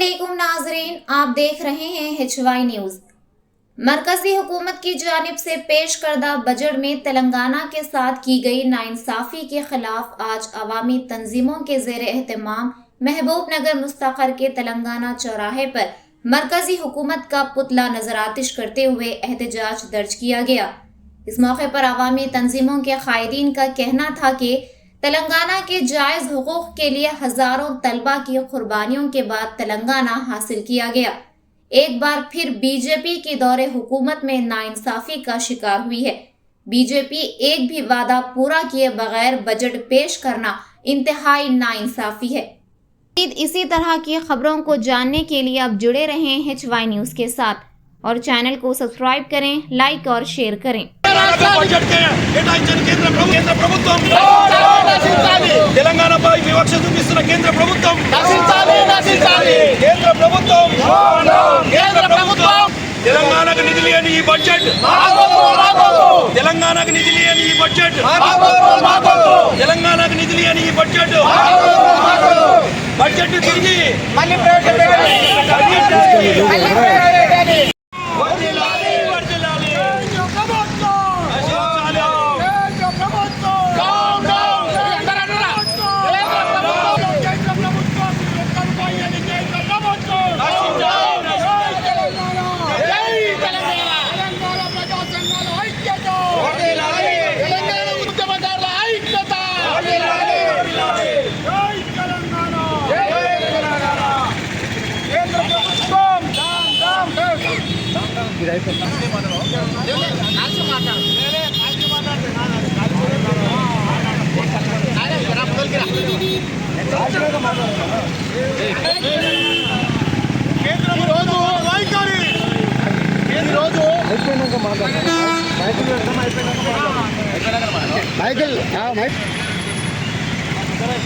अस्सलामुअलैकुम नाजरीन, आप देख रहे हैं HY न्यूज। मरकजी हुकूमत की जानिब से पेश करदा बजट में तेलंगाना के साथ की गई नाइंसाफी के खिलाफ आज अवामी तंजीमों के जेर एहतमाम महबूब नगर मुस्तकर के तेलंगाना चौराहे पर मरकजी हुकूमत का पुतला नजरातिश करते हुए एहतजाज दर्ज किया गया। इस मौके पर अवामी तंजीमों के कायदीन का कहना था कि तेलंगाना के जायज हुकूक के लिए हजारों तलबा की कुर्बानियों के बाद तेलंगाना हासिल किया गया। एक बार फिर बीजेपी के दौरे हुकूमत में नाइंसाफी का शिकार हुई है। बीजेपी एक भी वादा पूरा किए बगैर बजट पेश करना इंतहाई नाइंसाफी है। इसी तरह की खबरों को जानने के लिए आप जुड़े रहें HY न्यूज के साथ और चैनल को सब्सक्राइब करें, लाइक और शेयर करें। తెలంగాణపై వివక్ష చూపిస్తున్న కేంద్ర ప్రభుత్వం తెలంగాణకు నిధులు లేని ఈ బడ్జెట్ తెలంగాణకు నిధులు లేని ఈ బడ్జెట్ తెలంగాణకు నిధులు లేని ఈ బడ్జెట్ బడ్జెట్ తిరిగి మళ్ళీ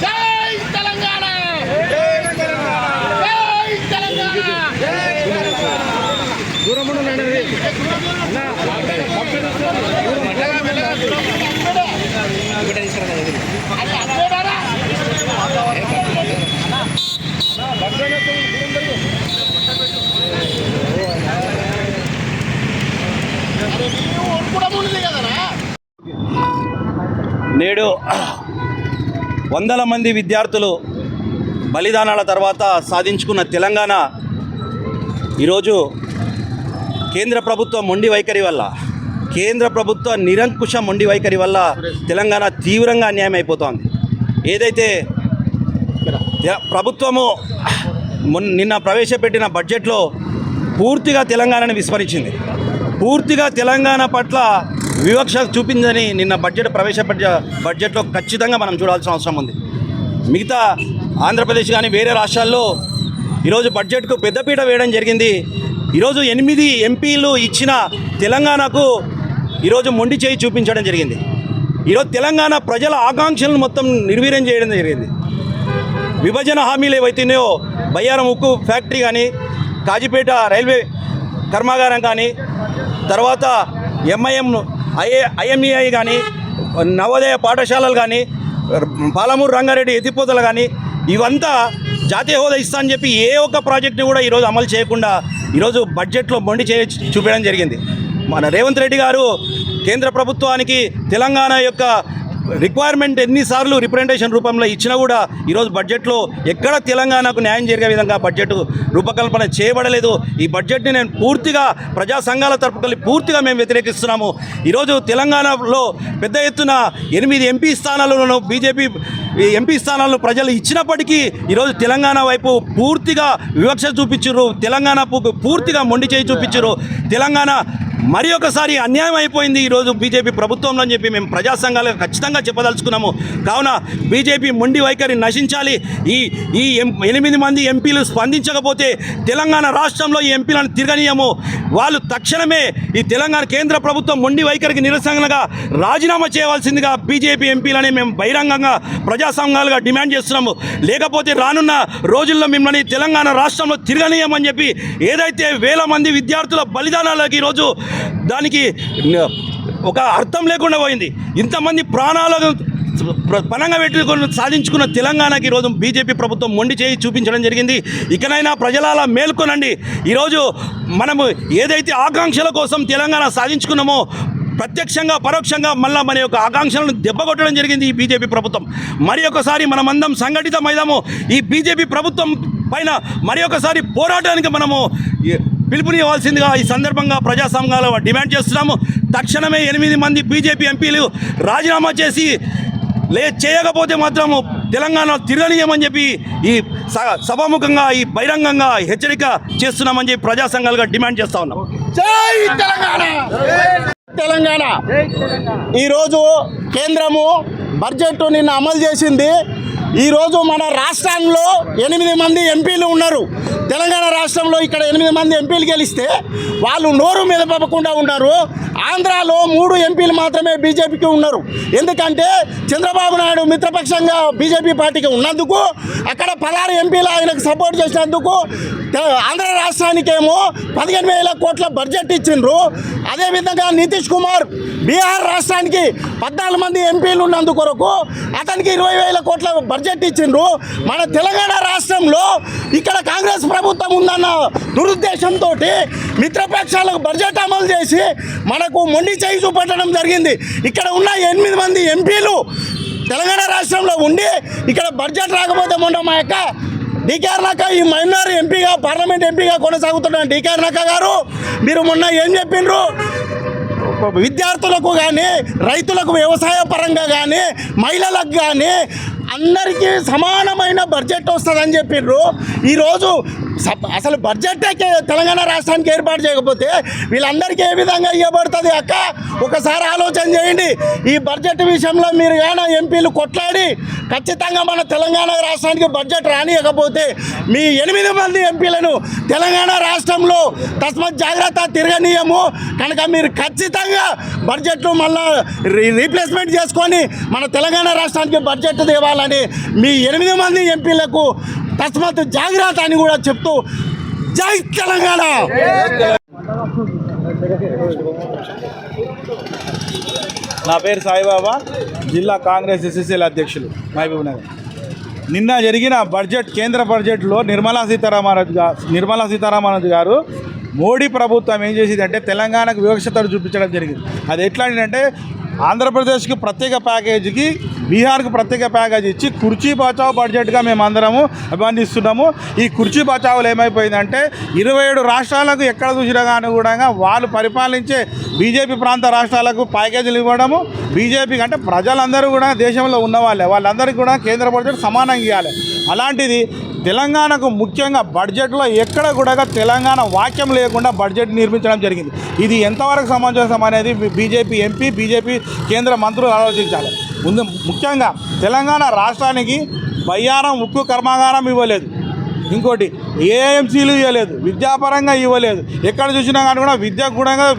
జై తెలంగాణ నేడు వందల మంది విద్యార్థులు బలిదానాల తర్వాత సాధించుకున్న తెలంగాణ ఈరోజు కేంద్ర ప్రభుత్వ మొండి వైఖరి వల్ల, కేంద్ర ప్రభుత్వ నిరంకుశ మొండి వైఖరి వల్ల తెలంగాణ తీవ్రంగా అన్యాయం అయిపోతోంది. ఏదైతే ప్రభుత్వము నిన్న ప్రవేశపెట్టిన బడ్జెట్లో పూర్తిగా తెలంగాణను విస్మరించింది, పూర్తిగా తెలంగాణ పట్ల వివక్ష చూపిందని నిన్న బడ్జెట్లో ఖచ్చితంగా మనం చూడాల్సిన అవసరం ఉంది. మిగతా ఆంధ్రప్రదేశ్ కానీ వేరే రాష్ట్రాల్లో ఈరోజు బడ్జెట్కు పెద్దపీట వేయడం జరిగింది. ఈరోజు 8 ఎంపీలు ఇచ్చిన తెలంగాణకు ఈరోజు మొండి చేయి చూపించడం జరిగింది. ఈరోజు తెలంగాణ ప్రజల ఆకాంక్షలను మొత్తం నిర్వీర్యం చేయడం జరిగింది. విభజన హామీలు ఏవైతున్నాయో బయ్యారం ఉక్కు ఫ్యాక్టరీ కానీ, కాజీపేట రైల్వే కర్మాగారం కానీ, తర్వాత IMEI కానీ, నవోదయ పాఠశాలలు కానీ, పాలమూరు రంగారెడ్డి ఎత్తిపోతలు కానీ, ఇవంతా జాతీయ హోదా ఇస్తా అని చెప్పి ఏ ఒక్క ప్రాజెక్ట్ని కూడా ఈరోజు అమలు చేయకుండా ఈరోజు బడ్జెట్లో మొండి చూపించడం జరిగింది. మన రేవంత్ రెడ్డి గారు కేంద్ర ప్రభుత్వానికి తెలంగాణ యొక్క రిక్వైర్మెంట్ ఎన్నిసార్లు రిప్రజెంటేషన్ రూపంలో ఇచ్చినా కూడా ఈరోజు బడ్జెట్లో ఎక్కడ తెలంగాణకు న్యాయం జరిగే విధంగా బడ్జెట్ రూపకల్పన చేయబడలేదు. ఈ బడ్జెట్ని నేను పూర్తిగా ప్రజా సంఘాల తరపుకెళ్ళి పూర్తిగా మేము వ్యతిరేకిస్తున్నాము. ఈరోజు తెలంగాణలో పెద్ద ఎత్తున 8 ఎంపీ స్థానాలను బీజేపీ ఎంపీ స్థానాలను ప్రజలు ఇచ్చినప్పటికీ ఈరోజు తెలంగాణ వైపు పూర్తిగా వివక్ష చూపించారు, తెలంగాణ పూర్తిగా మొండి చేయి చూపించారు. తెలంగాణ మరి ఒకసారి అన్యాయం అయిపోయింది ఈరోజు బీజేపీ ప్రభుత్వంలో అని చెప్పి మేము ప్రజా సంఘాలకు ఖచ్చితంగా చెప్పదలుచుకున్నాము. కావున బీజేపీ మొండి వైఖరి నశించాలి. ఈ 8 మంది ఎంపీలు స్పందించకపోతే తెలంగాణ రాష్ట్రంలో ఈ ఎంపీలను తిరగనీయము. వాళ్ళు తక్షణమే ఈ తెలంగాణ కేంద్ర ప్రభుత్వం మొండి వైఖరికి నిరసనగా రాజీనామా చేయవలసిందిగా బీజేపీ ఎంపీలని మేము బహిరంగంగా ప్రజా సంఘాలుగా డిమాండ్ చేస్తున్నాము. లేకపోతే రానున్న రోజుల్లో మిమ్మల్ని తెలంగాణ రాష్ట్రంలో తిరగనీయమని చెప్పి ఏదైతే వేల మంది విద్యార్థుల బలిదానాలకు ఈరోజు దానికి ఒక అర్థం లేకుండా పోయింది. ఇంతమంది ప్రాణాలను పనంగా పెట్టుకుని సాధించుకున్న తెలంగాణకి ఈరోజు బీజేపీ ప్రభుత్వం మొండి చేయి చూపించడం జరిగింది. ఇకనైనా ప్రజల మేల్కొనండి. ఈరోజు మనము ఏదైతే ఆకాంక్షల కోసం తెలంగాణ సాధించుకున్నామో ప్రత్యక్షంగా పరోక్షంగా మళ్ళీ మన యొక్క ఆకాంక్షలను దెబ్బకొట్టడం జరిగింది ఈ బీజేపీ ప్రభుత్వం. మరి ఒకసారి మనమందరం సంఘటితమైదాము. ఈ బీజేపీ ప్రభుత్వం పైన మరి ఒకసారి పోరాటానికి మనము పిలుపునివ్వాల్సిందిగా ఈ సందర్భంగా ప్రజా సంఘాలు డిమాండ్ చేస్తున్నాము. తక్షణమే 8 మంది బీజేపీ ఎంపీలు రాజీనామా చేసి చేయకపోతే మాత్రము తెలంగాణ తిరగనీయమని చెప్పి ఈ సభాముఖంగా ఈ బహిరంగంగా హెచ్చరిక చేస్తున్నామని చెప్పి ప్రజా సంఘాలుగా డిమాండ్ చేస్తా ఉన్నాం. జై తెలంగాణ! తెలంగాణ ఈరోజు కేంద్రము బడ్జెట్ నిన్న అమలు చేసింది. ఈరోజు మన రాష్ట్రంలో 8 మంది ఎంపీలు ఉన్నారు. తెలంగాణ రాష్ట్రంలో ఇక్కడ 8 మంది ఎంపీలు గెలిస్తే వాళ్ళు నోరు మెదపకుండా ఉన్నారు. ఆంధ్రాలో 3 ఎంపీలు మాత్రమే బీజేపీకి ఉన్నారు. ఎందుకంటే చంద్రబాబు నాయుడు మిత్రపక్షంగా బీజేపీ పార్టీకి ఉన్నందుకు అక్కడ 16 ఎంపీలు ఆయనకు సపోర్ట్ చేసినందుకు ఆంధ్ర రాష్ట్రానికేమో 15,000 కోట్ల బడ్జెట్ ఇచ్చిండ్రు. అదేవిధంగా నితీష్ కుమార్ బీహార్ రాష్ట్రానికి 14 మంది ఎంపీలు ఉన్నందుకొరకు అతనికి 20,000 కోట్ల బడ్జెట్ ఇచ్చిండ్రు. మన తెలంగాణ రాష్ట్రంలో ఇక్కడ కాంగ్రెస్ ప్రభుత్వం ఉందన్న దురుద్దేశంతో మిత్రపక్షాలకు బడ్జెట్ అమలు చేసి మనకు మొండి చేయి చూపట్టడం జరిగింది. ఇక్కడ ఉన్న 8 మంది ఎంపీలు తెలంగాణ రాష్ట్రంలో ఉండి ఇక్కడ బడ్జెట్ రాకపోతే మొన్న మా యొక్క డీకే అరుణక్క ఈ మైనార్ ఎంపీగా పార్లమెంట్ ఎంపీగా కొనసాగుతున్న డీకే అరుణక్క గారు మీరు మొన్న ఏం చెప్పిండ్రు? విద్యార్థులకు కానీ రైతులకు వ్యవసాయ పరంగా కానీ మహిళలకు కానీ అందరికీ సమానమైన బడ్జెట్ వస్తుందని చెప్పిండ్రు. ఈరోజు అసలు బడ్జెట్ తెలంగాణ రాష్ట్రానికి ఏర్పాటు చేయకపోతే వీళ్ళందరికీ ఏ విధంగా ఇవ్వబడుతుంది అక్క? ఒకసారి ఆలోచన చేయండి. ఈ బడ్జెట్ విషయంలో మీరు కానీ ఎంపీలు కొట్లాడి ఖచ్చితంగా మన తెలంగాణ రాష్ట్రానికి బడ్జెట్ రానియకపోతే మీ 8 మంది ఎంపీలను తెలంగాణ రాష్ట్రంలో తస్మత్ జాగ్రత్త తిరగనీయము కనుక మీరు ఖచ్చితంగా బడ్జెట్లు మళ్ళీ రీప్లేస్మెంట్ చేసుకొని మన తెలంగాణ రాష్ట్రానికి బడ్జెట్ తేవాలని మీ 8 మంది ఎంపీలకు తస్మత్ జాగ్రత్త అని కూడా చెప్తూ జై తెలంగాణ. నా పేరు సాయిబాబా, జిల్లా కాంగ్రెస్ ఎస్ఎస్ఎల్ అధ్యక్షులు మహబూబ్ నగర్. నిన్న జరిగిన బడ్జెట్ కేంద్ర బడ్జెట్లో నిర్మలా సీతారామన్ గారు మోడీ ప్రభుత్వం ఏం చేసిందంటే తెలంగాణకు వివక్షతను చూపించడం జరిగింది. అది ఎట్లా అంటే ఆంధ్రప్రదేశ్కి ప్రత్యేక ప్యాకేజీకి బీహార్కి ప్రత్యేక ప్యాకేజీ ఇచ్చి కుర్చీ బచావ్ బడ్జెట్గా మేము అందరము అభివర్ణిస్తున్నాము. ఈ కుర్చీ బచావులు ఏమైపోయిందంటే 27 రాష్ట్రాలకు ఎక్కడ చూసినా కానీ కూడా వాళ్ళు పరిపాలించే బీజేపీ ప్రాంత రాష్ట్రాలకు ప్యాకేజీలు ఇవ్వడము. బీజేపీకి అంటే ప్రజలందరూ కూడా దేశంలో ఉన్న వాళ్ళందరికీ కూడా కేంద్ర బడ్జెట్ సమానంగా ఇవ్వాలి. అలాంటిది తెలంగాణకు ముఖ్యంగా బడ్జెట్లో ఎక్కడ కూడా తెలంగాణ వాక్యం లేకుండా బడ్జెట్ నిర్మించడం జరిగింది. ఇది ఎంతవరకు సమంజసం అనేది బీజేపీ ఎంపీ బీజేపీ కేంద్ర మంత్రులు ఆలోచించాలి. ముఖ్యంగా తెలంగాణ రాష్ట్రానికి బయ్యారం ఉక్కు కర్మాగారం ఇవ్వలేదు, ఇంకోటి ఏఎంసీలు ఇవ్వలేదు, విద్యాపరంగా ఇవ్వలేదు. ఎక్కడ చూసినా కానీ కూడా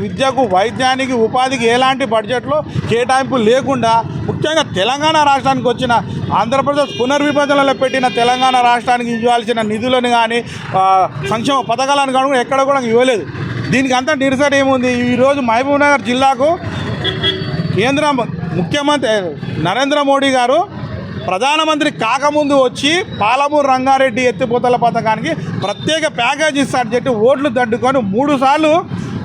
విద్యకు వైద్యానికి ఉపాధికి ఎలాంటి బడ్జెట్లో కేటాయింపు లేకుండా ముఖ్యంగా తెలంగాణ రాష్ట్రానికి వచ్చిన ఆంధ్రప్రదేశ్ పునర్విభజనలో పెట్టిన తెలంగాణ రాష్ట్రానికి ఇవ్వాల్సిన నిధులను కానీ సంక్షేమ పథకాలను కానీ ఎక్కడ కూడా ఇవ్వలేదు. దీనికి అంతా నిరసన ఏముంది? ఈరోజు మహబూబ్ నగర్ జిల్లాకు కేంద్ర ముఖ్యమంత్రి నరేంద్ర మోడీ గారు ప్రధానమంత్రి కాకముందు వచ్చి పాలమూరు రంగారెడ్డి ఎత్తిపోతల పథకానికి ప్రత్యేక ప్యాకేజ్ ఇస్తారని చెప్పి ఓట్లు దడ్డుకొని 3 సార్లు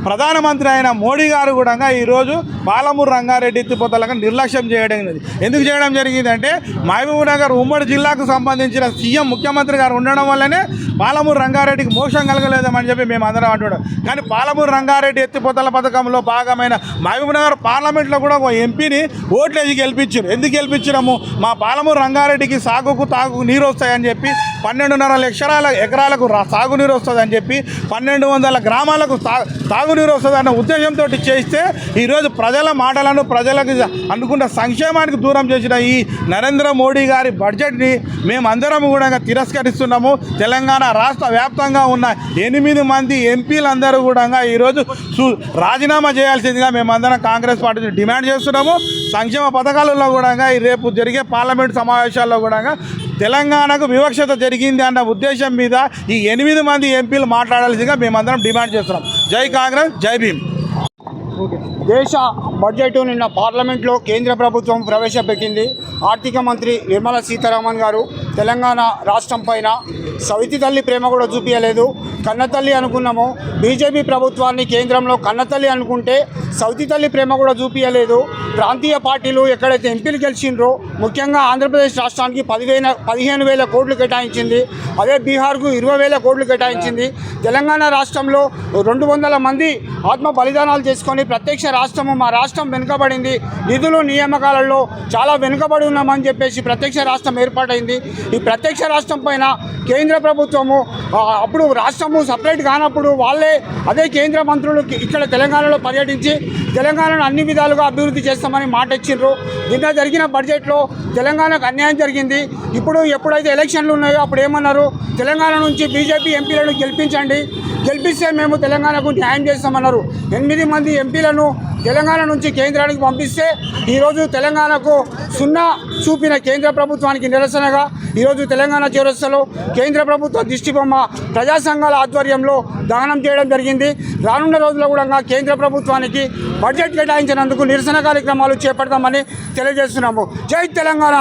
ప్రధానమంత్రి అయిన మోడీ గారు కూడా ఈరోజు పాలమూరు రంగారెడ్డి ఎత్తిపోతలకు నిర్లక్ష్యం చేయడం. ఎందుకు చేయడం జరిగిందంటే మహబూబ్ నగర్ ఉమ్మడి జిల్లాకు సంబంధించిన సీఎం ముఖ్యమంత్రి గారు ఉండడం వల్లనే పాలమూరు రంగారెడ్డికి మోక్షం కలగలేదని చెప్పి మేము అందరం అంటున్నాం. కానీ పాలమూరు రంగారెడ్డి ఎత్తిపోతల పథకంలో భాగమైన మహబూబ్ నగర్ పార్లమెంట్లో కూడా ఒక ఎంపీని ఓట్లేసి గెలిపించారు. ఎందుకు గెలిపించినాము? మా పాలమూరు రంగారెడ్డికి సాగుకు తాగు నీరు వస్తాయని చెప్పి 12.5 ఎకరాలకు సాగునీరు వస్తుందని చెప్పి 1200 గ్రామాలకు తాగునీరు వస్తుందన్న ఉద్దేశంతో చేస్తే ఈరోజు ప్రజల మాటలను ప్రజలకు అనుకున్న సంక్షేమానికి దూరం చేసిన ఈ నరేంద్ర మోడీ గారి బడ్జెట్ని మేమందరం కూడా తిరస్కరిస్తున్నాము. తెలంగాణ రాష్ట్ర వ్యాప్తంగా ఉన్న 8 మంది ఎంపీలందరూ కూడా ఈరోజు రాజీనామా చేయాల్సిందిగా మేమందరం కాంగ్రెస్ పార్టీని డిమాండ్ చేస్తున్నాము. సంక్షేమ పథకాలలో కూడా రేపు జరిగే పార్లమెంట్ సమావేశాల్లో కూడా తెలంగాణకు వివక్షత జరిగింది అన్న ఉద్దేశం మీద ఈ 8 మంది ఎంపీలు మాట్లాడాల్సిందిగా మేమందరం డిమాండ్ చేస్తున్నాం. జై కాంగ్రెస్, జై భీమ్. దేశ బడ్జెట్ నిన్న పార్లమెంట్లో కేంద్ర ప్రభుత్వం ప్రవేశపెట్టింది. ఆర్థిక మంత్రి నిర్మలా సీతారామన్ గారు తెలంగాణ రాష్ట్రం పైన సవితి తల్లి ప్రేమ కూడా చూపించలేదు. కన్నతల్లి అనుకున్నాము, బీజేపీ ప్రభుత్వాన్ని కేంద్రంలో కన్నతల్లి అనుకుంటే సవితి తల్లి ప్రేమ కూడా చూపించలేదు. ప్రాంతీయ పార్టీలు ఎక్కడైతే ఎంపీలు గెలిచిండ్రో, ముఖ్యంగా ఆంధ్రప్రదేశ్ రాష్ట్రానికి 15,000 కోట్లు కేటాయించింది. అదే బీహార్కు 20,000 కోట్లు కేటాయించింది. తెలంగాణ రాష్ట్రంలో 200 మంది ఆత్మ బలిదానాలు చేసుకొని ప్రత్యక్ష రాష్ట్రము మా రాష్ట్రం వెనుకబడింది, నిధులు నియామకాలలో చాలా వెనుకబడి ఉన్నామని చెప్పేసి ప్రత్యక్ష రాష్ట్రం ఏర్పాటైంది. ఈ ప్రత్యక్ష రాష్ట్రం పైన కేంద్ర ప్రభుత్వము అప్పుడు రాష్ట్రము సపరేట్ కానప్పుడు వాళ్ళే అదే కేంద్ర మంత్రులు ఇక్కడ తెలంగాణలో పర్యటించి తెలంగాణను అన్ని విధాలుగా అభివృద్ధి చేస్తామని మాట ఇచ్చిండ్రు. నిన్న జరిగిన బడ్జెట్లో తెలంగాణకు అన్యాయం జరిగింది. ఇప్పుడు ఎప్పుడైతే ఎలక్షన్లు ఉన్నాయో అప్పుడు ఏమన్నారు, తెలంగాణ నుంచి బీజేపీ ఎంపీలను గెలిపిస్తే మేము తెలంగాణకు న్యాయం చేస్తామన్నారు. 8 మంది ఎంపీలను తెలంగాణ నుంచి కేంద్రానికి పంపిస్తే ఈరోజు తెలంగాణకు 0 చూపిన కేంద్ర ప్రభుత్వానికి నిరసనగా ఈరోజు తెలంగాణ చౌరస్తాలో కేంద్ర ప్రభుత్వ దిష్టిబొమ్మ ప్రజా సంఘాల ఆధ్వర్యంలో దహనం చేయడం జరిగింది. రానున్న రోజుల్లో కూడా కేంద్ర ప్రభుత్వానికి బడ్జెట్ కేటాయించినందుకు నిరసన కార్యక్రమాలు చేపడతామని తెలియజేస్తున్నాము. జై తెలంగాణ.